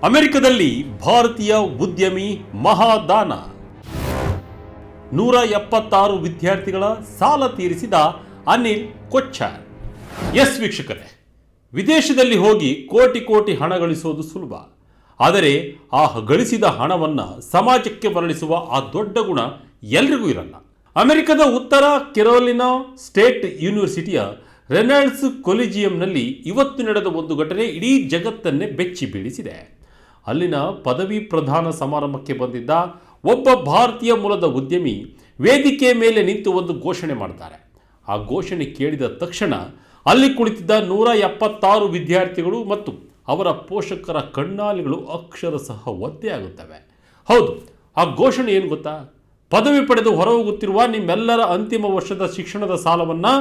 ಅಮೆರಿಕದಲ್ಲಿ ಭಾರತೀಯ ಉದ್ಯಮಿ ಮಹಾದಾನ. 176 ವಿದ್ಯಾರ್ಥಿಗಳ ಸಾಲ ತೀರಿಸಿದ ಅನಿಲ್ ಕೊಚ್ಚಾರ್. ಎಸ್ ವೀಕ್ಷಕರೇ, ವಿದೇಶದಲ್ಲಿ ಹೋಗಿ ಕೋಟಿ ಕೋಟಿ ಹಣ ಗಳಿಸೋದು ಸುಲಭ. ಆದರೆ ಆ ಗಳಿಸಿದ ಹಣವನ್ನು ಸಮಾಜಕ್ಕೆ ಮರಳಿಸುವ ಆ ದೊಡ್ಡ ಗುಣ ಎಲ್ರಿಗೂ ಇರಲ್ಲ. ಅಮೆರಿಕದ ಉತ್ತರ ಕೆರೋಲಿನಾ ಸ್ಟೇಟ್ ಯೂನಿವರ್ಸಿಟಿಯ ರೆನಾಲ್ಡ್ಸ್ ಕೊಲಿಜಿಯಂನಲ್ಲಿ ಇವತ್ತು ನಡೆದ ಒಂದು ಘಟನೆ ಇಡೀ ಜಗತ್ತನ್ನೇ ಬೆಚ್ಚಿ ಬೀಳಿಸಿದೆ. ಅಲ್ಲಿನ ಪದವಿ ಪ್ರದಾನ ಸಮಾರಂಭಕ್ಕೆ ಬಂದಿದ್ದ ಒಬ್ಬ ಭಾರತೀಯ ಮೂಲದ ಉದ್ಯಮಿ ವೇದಿಕೆ ಮೇಲೆ ನಿಂತು ಒಂದು ಘೋಷಣೆ ಮಾಡ್ತಾರೆ. ಆ ಘೋಷಣೆ ಕೇಳಿದ ತಕ್ಷಣ ಅಲ್ಲಿ ಕುಳಿತಿದ್ದ 176 ವಿದ್ಯಾರ್ಥಿಗಳು ಮತ್ತು ಅವರ ಪೋಷಕರ ಕಣ್ಣಾಲಿಗಳು ಅಕ್ಷರಶಃ ಒದ್ದೆಯಾಗುತ್ತವೆ. ಹೌದು, ಆ ಘೋಷಣೆ ಏನು ಗೊತ್ತಾ? ಪದವಿ ಪಡೆದು ಹೊರಹೋಗುತ್ತಿರುವ ನಿಮ್ಮೆಲ್ಲರ ಅಂತಿಮ ವರ್ಷದ ಶಿಕ್ಷಣದ ಸಾಲವನ್ನು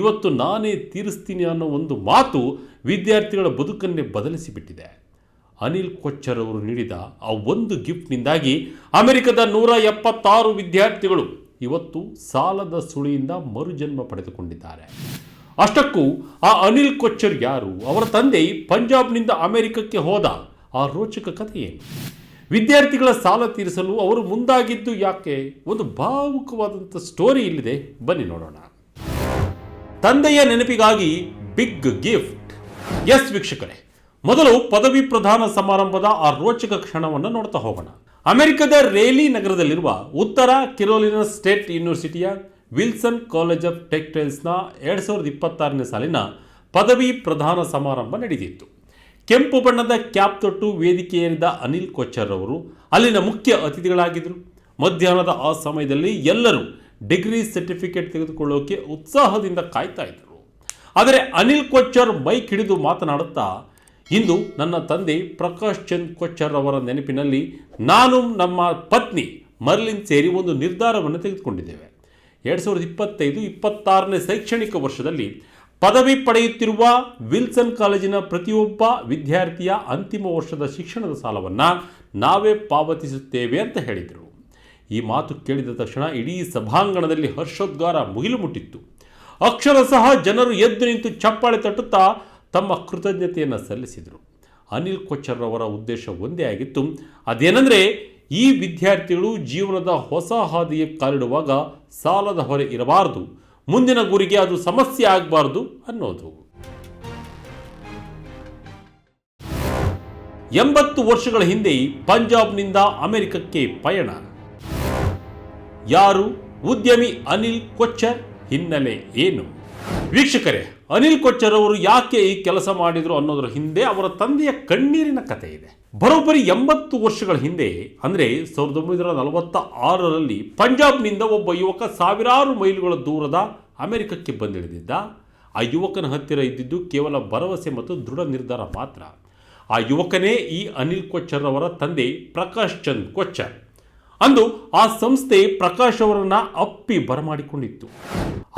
ಇವತ್ತು ನಾನೇ ತೀರಿಸ್ತೀನಿ ಅನ್ನೋ ಒಂದು ಮಾತು ವಿದ್ಯಾರ್ಥಿಗಳ ಬದುಕನ್ನೇ ಬದಲಿಸಿಬಿಟ್ಟಿದೆ. ಅನಿಲ್ ಕೊಚ್ಚರ್ ಅವರು ನೀಡಿದ ಆ ಒಂದು ಗಿಫ್ಟ್ನಿಂದಾಗಿ ಅಮೆರಿಕದ 176 ವಿದ್ಯಾರ್ಥಿಗಳು ಇವತ್ತು ಸಾಲದ ಸುಳಿಯಿಂದ ಮರುಜನ್ಮ ಪಡೆದುಕೊಂಡಿದ್ದಾರೆ. ಅಷ್ಟಕ್ಕೂ ಆ ಅನಿಲ್ ಕೊಚ್ಚರ್ ಯಾರು? ಅವರ ತಂದೆ ಪಂಜಾಬ್ನಿಂದ ಅಮೆರಿಕಕ್ಕೆ ಹೋದ ಆ ರೋಚಕ ಕಥೆ ಏನು? ವಿದ್ಯಾರ್ಥಿಗಳ ಸಾಲ ತೀರಿಸಲು ಅವರು ಮುಂದಾಗಿದ್ದು ಯಾಕೆ? ಒಂದು ಭಾವುಕವಾದಂಥ ಸ್ಟೋರಿ ಇಲ್ಲಿದೆ, ಬನ್ನಿ ನೋಡೋಣ. ತಂದೆಯ ನೆನಪಿಗಾಗಿ ಬಿಗ್ ಗಿಫ್ಟ್. ಎಸ್ ವೀಕ್ಷಕರೇ, ಮೊದಲು ಪದವಿ ಪ್ರದಾನ ಸಮಾರಂಭದ ಆ ರೋಚಕ ಕ್ಷಣವನ್ನು ನೋಡ್ತಾ ಹೋಗೋಣ. ಅಮೆರಿಕದ ರೇಲಿ ನಗರದಲ್ಲಿರುವ ಉತ್ತರ ಕೆರೋಲಿನಾ ಸ್ಟೇಟ್ ಯೂನಿವರ್ಸಿಟಿಯ ವಿಲ್ಸನ್ ಕಾಲೇಜ್ ಆಫ್ ಟೆಕ್ಸ್ಟೈಲ್ಸ್ನ 2026ನೇ ಸಾಲಿನ ಪದವಿ ಪ್ರದಾನ ಸಮಾರಂಭ ನಡೆದಿತ್ತು. ಕೆಂಪು ಬಣ್ಣದ ಕ್ಯಾಪ್ ತೊಟ್ಟು ವೇದಿಕೆಯೇರಿದ ಅನಿಲ್ ಕೊಚ್ಚರ್ ಅವರು ಅಲ್ಲಿನ ಮುಖ್ಯ ಅತಿಥಿಗಳಾಗಿದ್ದರು. ಮಧ್ಯಾಹ್ನದ ಆ ಸಮಯದಲ್ಲಿ ಎಲ್ಲರೂ ಡಿಗ್ರಿ ಸರ್ಟಿಫಿಕೇಟ್ ತೆಗೆದುಕೊಳ್ಳೋಕೆ ಉತ್ಸಾಹದಿಂದ ಕಾಯ್ತಾ ಇದ್ದರು. ಆದರೆ ಅನಿಲ್ ಕೊಚ್ಚರ್ ಮೈಕ್ ಹಿಡಿದು ಮಾತನಾಡುತ್ತಾ, ಇಂದು ನನ್ನ ತಂದೆ ಪ್ರಕಾಶ್ ಚಂದ್ ಕೊಚ್ಚರ್ ಅವರ ನೆನಪಿನಲ್ಲಿ ನಾನು ನಮ್ಮ ಪತ್ನಿ ಮರ್ಲಿನ್ ಸೇರಿ ಒಂದು ನಿರ್ಧಾರವನ್ನು ತೆಗೆದುಕೊಂಡಿದ್ದೇವೆ. 2025-26ನೇ ಶೈಕ್ಷಣಿಕ ವರ್ಷದಲ್ಲಿ ಪದವಿ ಪಡೆಯುತ್ತಿರುವ ವಿಲ್ಸನ್ ಕಾಲೇಜಿನ ಪ್ರತಿಯೊಬ್ಬ ವಿದ್ಯಾರ್ಥಿಯ ಅಂತಿಮ ವರ್ಷದ ಶಿಕ್ಷಣದ ಸಾಲವನ್ನು ನಾವೇ ಪಾವತಿಸುತ್ತೇವೆ ಅಂತ ಹೇಳಿದರು. ಈ ಮಾತು ಕೇಳಿದ ತಕ್ಷಣ ಇಡೀ ಸಭಾಂಗಣದಲ್ಲಿ ಹರ್ಷೋದ್ಗಾರ ಮುಗಿಲು ಮುಟ್ಟಿತ್ತು. ಅಕ್ಷರಶಃ ಜನರು ಎದ್ದು ನಿಂತು ಚಪ್ಪಾಳೆ ತಟ್ಟುತ್ತಾ ತಮ್ಮ ಕೃತಜ್ಞತೆಯನ್ನು ಸಲ್ಲಿಸಿದರು. ಅನಿಲ್ ಕೊಚ್ಚರ್ ಅವರ ಉದ್ದೇಶ ಒಂದೇ ಆಗಿತ್ತು. ಅದೇನೆಂದರೆ, ಈ ವಿದ್ಯಾರ್ಥಿಗಳು ಜೀವನದ ಹೊಸ ಹಾದಿಗೆ ಕಾಲಿಡುವಾಗ ಸಾಲದ ಹೊರೆ ಇರಬಾರದು, ಮುಂದಿನ ಗುರಿಗೆ ಅದು ಸಮಸ್ಯೆ ಆಗಬಾರದು ಅನ್ನೋದು. 80 ವರ್ಷಗಳ ಹಿಂದೆ ಪಂಜಾಬ್ನಿಂದ ಅಮೆರಿಕಕ್ಕೆ ಪಯಣ. ಯಾರು ಉದ್ಯಮಿ ಅನಿಲ್ ಕೊಚ್ಚರ್? ಹಿನ್ನೆಲೆ ಏನು? ವೀಕ್ಷಕರೇ, ಅನಿಲ್ ಕೊಚ್ಚರ್ ಅವರು ಯಾಕೆ ಈ ಕೆಲಸ ಮಾಡಿದರು ಅನ್ನೋದರ ಹಿಂದೆ ಅವರ ತಂದೆಯ ಕಣ್ಣೀರಿನ ಕಥೆ ಇದೆ. ಬರೋಬ್ಬರಿ 80 ವರ್ಷಗಳ ಹಿಂದೆ, ಅಂದರೆ 1946ರಲ್ಲಿ ಪಂಜಾಬ್ನಿಂದ ಒಬ್ಬ ಯುವಕ ಸಾವಿರಾರು ಮೈಲುಗಳ ದೂರದ ಅಮೆರಿಕಕ್ಕೆ ಬಂದಿಳಿದಿದ್ದ. ಆ ಯುವಕನ ಹತ್ತಿರ ಇದ್ದಿದ್ದು ಕೇವಲ ಭರವಸೆ ಮತ್ತು ದೃಢ ನಿರ್ಧಾರ ಮಾತ್ರ. ಆ ಯುವಕನೇ ಈ ಅನಿಲ್ ಕೊಚ್ಚರ್ ಅವರ ತಂದೆ ಪ್ರಕಾಶ್ ಚಂದ್ ಕೊಚ್ಚರ್. ಅಂದು ಆ ಸಂಸ್ಥೆ ಪ್ರಕಾಶ್ ಅವರನ್ನು ಅಪ್ಪಿ ಬರಮಾಡಿಕೊಂಡಿತ್ತು.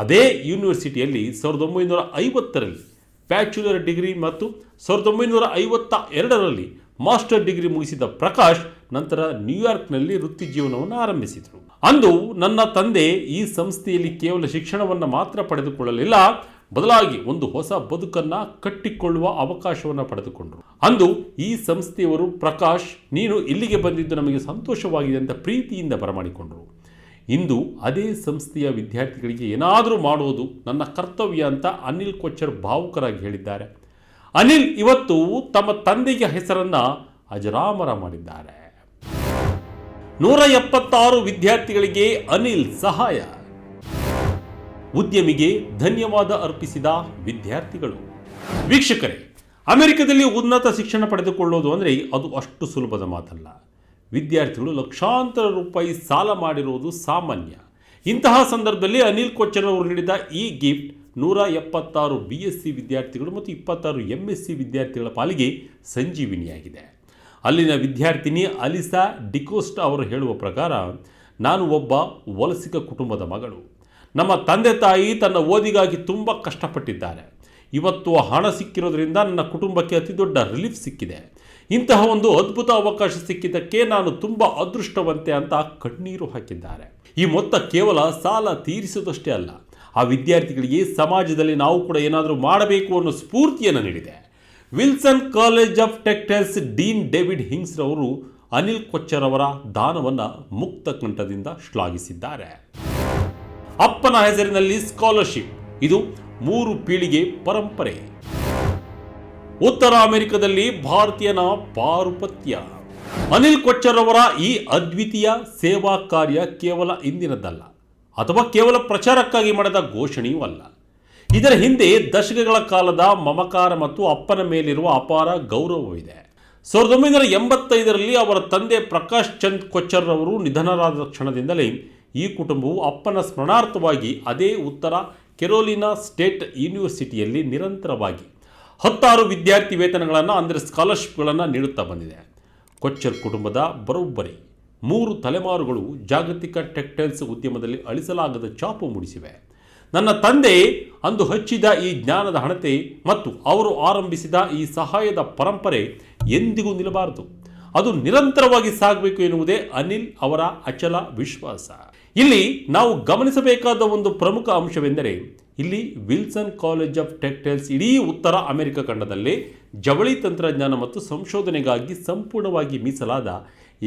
ಅದೇ ಯೂನಿವರ್ಸಿಟಿಯಲ್ಲಿ 1950ರಲ್ಲಿ ಬ್ಯಾಚುಲರ್ ಡಿಗ್ರಿ ಮತ್ತು 1952ರಲ್ಲಿ ಮಾಸ್ಟರ್ ಡಿಗ್ರಿ ಮುಗಿಸಿದ ಪ್ರಕಾಶ್ ನಂತರ ನ್ಯೂಯಾರ್ಕ್ನಲ್ಲಿ ವೃತ್ತಿ ಜೀವನವನ್ನು ಆರಂಭಿಸಿದರು. ಅಂದು ನನ್ನ ತಂದೆ ಈ ಸಂಸ್ಥೆಯಲ್ಲಿ ಕೇವಲ ಶಿಕ್ಷಣವನ್ನು ಮಾತ್ರ ಪಡೆದುಕೊಳ್ಳಲಿಲ್ಲ, ಬದಲಾಗಿ ಒಂದು ಹೊಸ ಬದುಕನ್ನು ಕಟ್ಟಿಕೊಳ್ಳುವ ಅವಕಾಶವನ್ನು ಪಡೆದುಕೊಂಡರು. ಅಂದು ಈ ಸಂಸ್ಥೆಯವರು, ಪ್ರಕಾಶ್, ನೀನು ಇಲ್ಲಿಗೆ ಬಂದಿದ್ದು ನಮಗೆ ಸಂತೋಷವಾಗಿದೆ ಅಂತ ಪ್ರೀತಿಯಿಂದ ಬರಮಾಡಿಕೊಂಡರು. ಇಂದು ಅದೇ ಸಂಸ್ಥೆಯ ವಿದ್ಯಾರ್ಥಿಗಳಿಗೆ ಏನಾದರೂ ಮಾಡುವುದು ನನ್ನ ಕರ್ತವ್ಯ ಅಂತ ಅನಿಲ್ ಕೊಚ್ಚರ್ ಭಾವುಕರಾಗಿ ಹೇಳಿದ್ದಾರೆ. ಅನಿಲ್ ಇವತ್ತು ತಮ್ಮ ತಂದೆಯ ಹೆಸರನ್ನು ಅಜರಾಮರ ಮಾಡಿದ್ದಾರೆ. 176 ವಿದ್ಯಾರ್ಥಿಗಳಿಗೆ ಅನಿಲ್ ಸಹಾಯ. ಉದ್ಯಮಿಗೆ ಧನ್ಯವಾದ ಅರ್ಪಿಸಿದ ವಿದ್ಯಾರ್ಥಿಗಳು. ವೀಕ್ಷಕರೇ, ಅಮೆರಿಕದಲ್ಲಿ ಉನ್ನತ ಶಿಕ್ಷಣ ಪಡೆದುಕೊಳ್ಳೋದು ಅಂದರೆ ಅದು ಅಷ್ಟು ಸುಲಭದ ಮಾತಲ್ಲ. ವಿದ್ಯಾರ್ಥಿಗಳು ಲಕ್ಷಾಂತರ ರೂಪಾಯಿ ಸಾಲ ಮಾಡಿರುವುದು ಸಾಮಾನ್ಯ. ಇಂತಹ ಸಂದರ್ಭದಲ್ಲಿ ಅನಿಲ್ ಕೊಚ್ಚರ್ ಅವರು ನೀಡಿದ ಈ ಗಿಫ್ಟ್ 176 BSc ವಿದ್ಯಾರ್ಥಿಗಳು ಮತ್ತು 26 MSc ವಿದ್ಯಾರ್ಥಿಗಳ ಪಾಲಿಗೆ ಸಂಜೀವಿನಿಯಾಗಿದೆ. ಅಲ್ಲಿನ ವಿದ್ಯಾರ್ಥಿನಿ ಅಲಿಸಾ ಡಿಕೋಸ್ಟ್ ಅವರು ಹೇಳುವ ಪ್ರಕಾರ, ನಾನು ಒಬ್ಬ ವಲಸಿಗ ಕುಟುಂಬದ ಮಗಳು. ನಮ್ಮ ತಂದೆ ತಾಯಿ ತನ್ನ ಓದಿಗಾಗಿ ತುಂಬ ಕಷ್ಟಪಟ್ಟಿದ್ದಾರೆ. ಇವತ್ತು ಹಣ ಸಿಕ್ಕಿರೋದ್ರಿಂದ ನನ್ನ ಕುಟುಂಬಕ್ಕೆ ಅತಿ ದೊಡ್ಡ ರಿಲೀಫ್ ಸಿಕ್ಕಿದೆ. ಇಂತಹ ಒಂದು ಅದ್ಭುತ ಅವಕಾಶ ಸಿಕ್ಕಿದ್ದಕ್ಕೆ ನಾನು ತುಂಬ ಅದೃಷ್ಟವಂತೆ ಅಂತ ಕಣ್ಣೀರು ಹಾಕಿದ್ದಾರೆ. ಈ ಮೊತ್ತ ಕೇವಲ ಸಾಲ ತೀರಿಸುವುದಷ್ಟೇ ಅಲ್ಲ, ಆ ವಿದ್ಯಾರ್ಥಿಗಳಿಗೆ ಸಮಾಜದಲ್ಲಿ ನಾವು ಕೂಡ ಏನಾದರೂ ಮಾಡಬೇಕು ಅನ್ನೋ ಸ್ಫೂರ್ತಿಯನ್ನು ನೀಡಿದೆ. Wilson college of textiles dean David Hinks ರವರು ಅನಿಲ್ ಕೊಚ್ಚರ್ ಅವರ ದಾನವನ್ನು ಮುಕ್ತ ಕಂಠದಿಂದ ಶ್ಲಾಘಿಸಿದ್ದಾರೆ. ಅಪ್ಪನ ಹೆಸರಿನಲ್ಲಿ ಸ್ಕಾಲರ್ಶಿಪ್, ಇದು 3 ಪೀಳಿಗೆ ಪರಂಪರೆ. ಉತ್ತರ ಅಮೆರಿಕದಲ್ಲಿ ಭಾರತೀಯನ ಪಾರುಪತ್ಯ. ಅನಿಲ್ ಕೊಚ್ಚರ್ ಅವರ ಈ ಅದ್ವಿತೀಯ ಸೇವಾ ಕಾರ್ಯ ಕೇವಲ ಇಂದಿನದ್ದಲ್ಲ ಅಥವಾ ಕೇವಲ ಪ್ರಚಾರಕ್ಕಾಗಿ ಮಾಡಿದ ಘೋಷಣೆಯೂ ಅಲ್ಲ. ಇದರ ಹಿಂದೆ ದಶಕಗಳ ಕಾಲದ ಮಮಕಾರ ಮತ್ತು ಅಪ್ಪನ ಮೇಲಿರುವ ಅಪಾರ ಗೌರವವಿದೆ. 1985ರಲ್ಲಿ ಅವರ ತಂದೆ ಪ್ರಕಾಶ್ ಚಂದ್ ಕೊಚ್ಚರ್ ಅವರು ನಿಧನರಾದ ಕ್ಷಣದಿಂದಲೇ ಈ ಕುಟುಂಬವು ಅಪ್ಪನ ಸ್ಮರಣಾರ್ಥವಾಗಿ ಅದೇ ಉತ್ತರ ಕೆರೋಲಿನಾ ಸ್ಟೇಟ್ ಯೂನಿವರ್ಸಿಟಿಯಲ್ಲಿ ನಿರಂತರವಾಗಿ 16 ವಿದ್ಯಾರ್ಥಿ ವೇತನಗಳನ್ನು ಅಂದರೆ ಸ್ಕಾಲರ್ಶಿಪ್ಗಳನ್ನು ನೀಡುತ್ತಾ ಬಂದಿದೆ. ಕೊಚ್ಚರ್ ಕುಟುಂಬದ ಬರೋಬ್ಬರಿ 3 ತಲೆಮಾರುಗಳು ಜಾಗತಿಕ ಟೆಕ್ಸ್ಟೈಲ್ಸ್ ಉದ್ಯಮದಲ್ಲಿ ಅಳಿಸಲಾಗದ ಛಾಪು ಮೂಡಿಸಿವೆ. ನನ್ನ ತಂದೆ ಅಂದು ಹಚ್ಚಿದ ಈ ಜ್ಞಾನದ ಹಣತೆ ಮತ್ತು ಅವರು ಆರಂಭಿಸಿದ ಈ ಸಹಾಯದ ಪರಂಪರೆ ಎಂದಿಗೂ ನಿಲ್ಲಬಾರದು, ಅದು ನಿರಂತರವಾಗಿ ಸಾಗಬೇಕು ಎನ್ನುವುದೇ ಅನಿಲ್ ಅವರ ಅಚಲ ವಿಶ್ವಾಸ. ಇಲ್ಲಿ ನಾವು ಗಮನಿಸಬೇಕಾದ ಒಂದು ಪ್ರಮುಖ ಅಂಶವೆಂದರೆ, ಇಲ್ಲಿ ವಿಲ್ಸನ್ ಕಾಲೇಜ್ ಆಫ್ ಟೆಕ್ಸ್ಟೈಲ್ಸ್ ಇಡೀ ಉತ್ತರ ಅಮೆರಿಕ ಖಂಡದಲ್ಲಿ ಜವಳಿ ತಂತ್ರಜ್ಞಾನ ಮತ್ತು ಸಂಶೋಧನೆಗಾಗಿ ಸಂಪೂರ್ಣವಾಗಿ ಮೀಸಲಾದ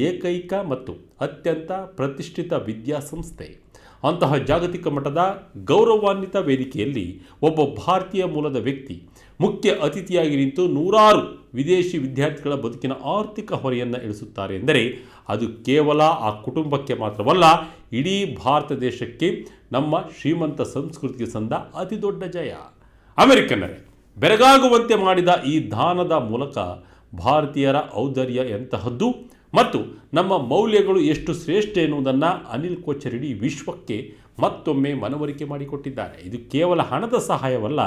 ಏಕೈಕ ಮತ್ತು ಅತ್ಯಂತ ಪ್ರತಿಷ್ಠಿತ ವಿದ್ಯಾಸಂಸ್ಥೆ. ಅಂತಹ ಜಾಗತಿಕ ಮಟ್ಟದ ಗೌರವಾನ್ವಿತ ವೇದಿಕೆಯಲ್ಲಿ ಒಬ್ಬ ಭಾರತೀಯ ಮೂಲದ ವ್ಯಕ್ತಿ ಮುಖ್ಯ ಅತಿಥಿಯಾಗಿ ನಿಂತು 100 ವಿದೇಶಿ ವಿದ್ಯಾರ್ಥಿಗಳ ಬದುಕಿನ ಆರ್ಥಿಕ ಹೊರೆಯನ್ನು ಇಳಿಸುತ್ತಾರೆ ಎಂದರೆ ಅದು ಕೇವಲ ಆ ಕುಟುಂಬಕ್ಕೆ ಮಾತ್ರವಲ್ಲ, ಇಡೀ ಭಾರತ ದೇಶಕ್ಕೆ, ನಮ್ಮ ಶ್ರೀಮಂತ ಸಂಸ್ಕೃತಿಗೆ ಸಂದ ಅತಿ ದೊಡ್ಡ ಜಯ. ಅಮೆರಿಕನ್ನರೇ, ಬೆರಗಾಗುವಂತೆ ಮಾಡಿದ ಈ ದಾನದ ಮೂಲಕ ಭಾರತೀಯರ ಔದಾರ್ಯ ಎಂತಹದ್ದು ಮತ್ತು ನಮ್ಮ ಮೌಲ್ಯಗಳು ಎಷ್ಟು ಶ್ರೇಷ್ಠ ಎನ್ನುವುದನ್ನು ಅನಿಲ್ ಕೊಚ್ಚರ್ ಇಡೀ ವಿಶ್ವಕ್ಕೆ ಮತ್ತೊಮ್ಮೆ ಮನವರಿಕೆ ಮಾಡಿಕೊಟ್ಟಿದ್ದಾರೆ. ಇದು ಕೇವಲ ಹಣದ ಸಹಾಯವಲ್ಲ,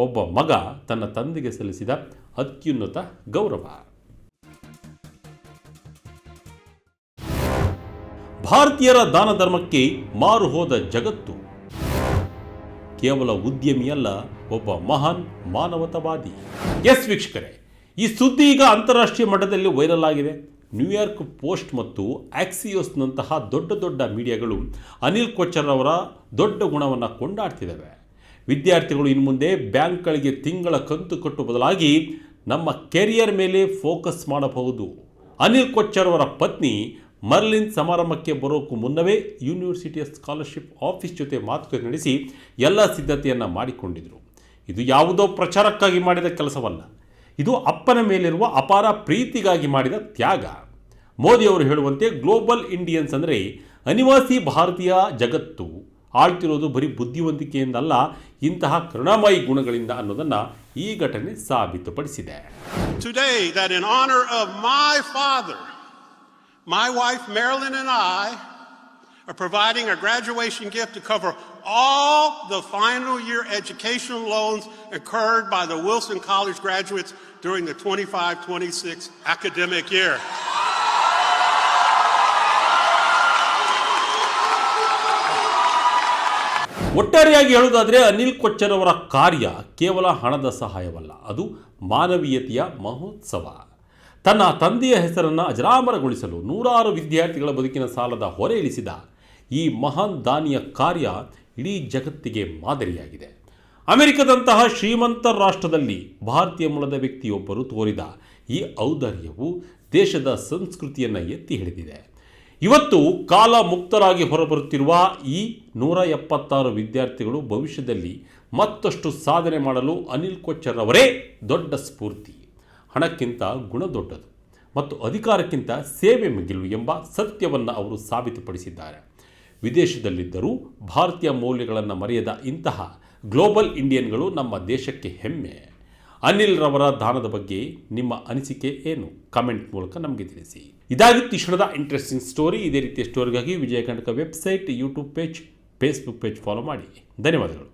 ಒಬ್ಬ ಮಗ ತನ್ನ ತಂದೆಗೆ ಸಲ್ಲಿಸಿದ ಅತ್ಯುನ್ನತ ಗೌರವ. ಭಾರತೀಯರ ದಾನ ಧರ್ಮಕ್ಕೆ ಮಾರು ಹೋದ ಜಗತ್ತು. ಕೇವಲ ಉದ್ಯಮಿಯಲ್ಲ, ಒಬ್ಬ ಮಹಾನ್ ಮಾನವತಾವಾದಿ. ಎಸ್ ವೀಕ್ಷಕರೇ, ಈ ಸುದ್ದಿ ಈಗ ಅಂತಾರಾಷ್ಟ್ರೀಯ ಮಟ್ಟದಲ್ಲಿ ವೈರಲ್ ಆಗಿದೆ. ನ್ಯೂಯಾರ್ಕ್ ಪೋಸ್ಟ್ ಮತ್ತು ಆಕ್ಸಿಯೋಸ್ನಂತಹ ದೊಡ್ಡ ದೊಡ್ಡ ಮೀಡಿಯಾಗಳು ಅನಿಲ್ ಕೊಚ್ಚರ್ ಅವರ ದೊಡ್ಡ ಗುಣವನ್ನು ಕೊಂಡಾಡ್ತಿದ್ದಾವೆ. ವಿದ್ಯಾರ್ಥಿಗಳು ಇನ್ನು ಮುಂದೆ ಬ್ಯಾಂಕ್ಗಳಿಗೆ ತಿಂಗಳ ಕಂತು ಕಟ್ಟುವ ಬದಲಾಗಿ ನಮ್ಮ ಕೆರಿಯರ್ ಮೇಲೆ ಫೋಕಸ್ ಮಾಡಬಹುದು. ಅನಿಲ್ ಕೊಚ್ಚರ್ ಅವರ ಪತ್ನಿ ಮರ್ಲಿನ್ ಸಮಾರಂಭಕ್ಕೆ ಬರೋಕ್ಕೂ ಮುನ್ನವೇ ಯೂನಿವರ್ಸಿಟಿಯ ಸ್ಕಾಲರ್ಶಿಪ್ ಆಫೀಸ್ ಜೊತೆ ಮಾತುಕತೆ ನಡೆಸಿ ಎಲ್ಲ ಸಿದ್ಧತೆಯನ್ನು ಮಾಡಿಕೊಂಡಿದ್ದರು. ಇದು ಯಾವುದೋ ಪ್ರಚಾರಕ್ಕಾಗಿ ಮಾಡಿದ ಕೆಲಸವಲ್ಲ, ಇದು ಅಪ್ಪನ ಮೇಲಿರುವ ಅಪಾರ ಪ್ರೀತಿಗಾಗಿ ಮಾಡಿದ ತ್ಯಾಗ. ಮೋದಿಯವರು ಹೇಳುವಂತೆ ಗ್ಲೋಬಲ್ ಇಂಡಿಯನ್ಸ್ ಅಂದರೆ ಅನಿವಾಸಿ ಭಾರತೀಯ ಜಗತ್ತು ಆಳ್ತಿರೋದು ಬರೀ ಬುದ್ಧಿವಂತಿಕೆಯಿಂದಲ್ಲ, ಇಂತಹ ಕರುಣಾಮಯಿ ಗುಣಗಳಿಂದ ಅನ್ನೋದನ್ನು ಈ ಘಟನೆ ಸಾಬೀತುಪಡಿಸಿದೆ. Today, that in honor of my father, my wife Marilyn and I are providing a graduation gift to cover all the final year educational loans incurred by the Wilson College graduates during the 25-26 academic year. ಒಟ್ಟಾರೆಯಾಗಿ ಹೇಳುವುದಾದರೆ ಅನಿಲ್ ಕೊಚ್ಚರ್ ಅವರ ಕಾರ್ಯ ಕೇವಲ ಹಣದ ಸಹಾಯವಲ್ಲ, ಅದು ಮಾನವೀಯತೆಯ ಮಹೋತ್ಸವ. ತನ್ನ ತಂದೆಯ ಹೆಸರನ್ನು ಅಜರಾಮರಗೊಳಿಸಲು 100 ವಿದ್ಯಾರ್ಥಿಗಳ ಬದುಕಿನ ಸಾಲದ ಹೊರೆ ಇಳಿಸಿದ ಈ ಮಹಾನ್ ದಾನಿಯ ಕಾರ್ಯ ಇಡೀ ಜಗತ್ತಿಗೆ ಮಾದರಿಯಾಗಿದೆ. ಅಮೆರಿಕದಂತಹ ಶ್ರೀಮಂತ ರಾಷ್ಟ್ರದಲ್ಲಿ ಭಾರತೀಯ ಮೂಲದ ವ್ಯಕ್ತಿಯೊಬ್ಬರು ತೋರಿದ ಈ ಔದಾರ್ಯವು ದೇಶದ ಸಂಸ್ಕೃತಿಯನ್ನು ಎತ್ತಿ ಹಿಡಿದಿದೆ. ಇವತ್ತು ಕಾಲ ಮುಕ್ತರಾಗಿ ಹೊರಬರುತ್ತಿರುವ ಈ 176 ವಿದ್ಯಾರ್ಥಿಗಳು ಭವಿಷ್ಯದಲ್ಲಿ ಮತ್ತಷ್ಟು ಸಾಧನೆ ಮಾಡಲು ಅನಿಲ್ ಕೊಚ್ಚರ್ ಅವರೇ ದೊಡ್ಡ ಸ್ಫೂರ್ತಿ. ಹಣಕ್ಕಿಂತ ಗುಣ ದೊಡ್ಡದು ಮತ್ತು ಅಧಿಕಾರಕ್ಕಿಂತ ಸೇವೆ ಮಿಗಿಲು ಎಂಬ ಸತ್ಯವನ್ನು ಅವರು ಸಾಬೀತುಪಡಿಸಿದ್ದಾರೆ. ವಿದೇಶದಲ್ಲಿದ್ದರೂ ಭಾರತೀಯ ಮೌಲ್ಯಗಳನ್ನು ಮರೆಯದ ಇಂತಹ ಗ್ಲೋಬಲ್ ಇಂಡಿಯನ್ಗಳು ನಮ್ಮ ದೇಶಕ್ಕೆ ಹೆಮ್ಮೆ. ಅನಿಲ್ ರವರ ದಾನದ ಬಗ್ಗೆ ನಿಮ್ಮ ಅನಿಸಿಕೆ ಏನು? ಕಮೆಂಟ್ ಮೂಲಕ ನಮಗೆ ತಿಳಿಸಿ. ಇದಾಗಿತ್ತು ಈ ಕ್ಷಣದ ಇಂಟ್ರೆಸ್ಟಿಂಗ್ ಸ್ಟೋರಿ. ಇದೇ ರೀತಿಯ ಸ್ಟೋರಿಗಾಗಿ Vijaya Karnataka website, YouTube page, Facebook page follow ಮಾಡಿ. ಧನ್ಯವಾದಗಳು.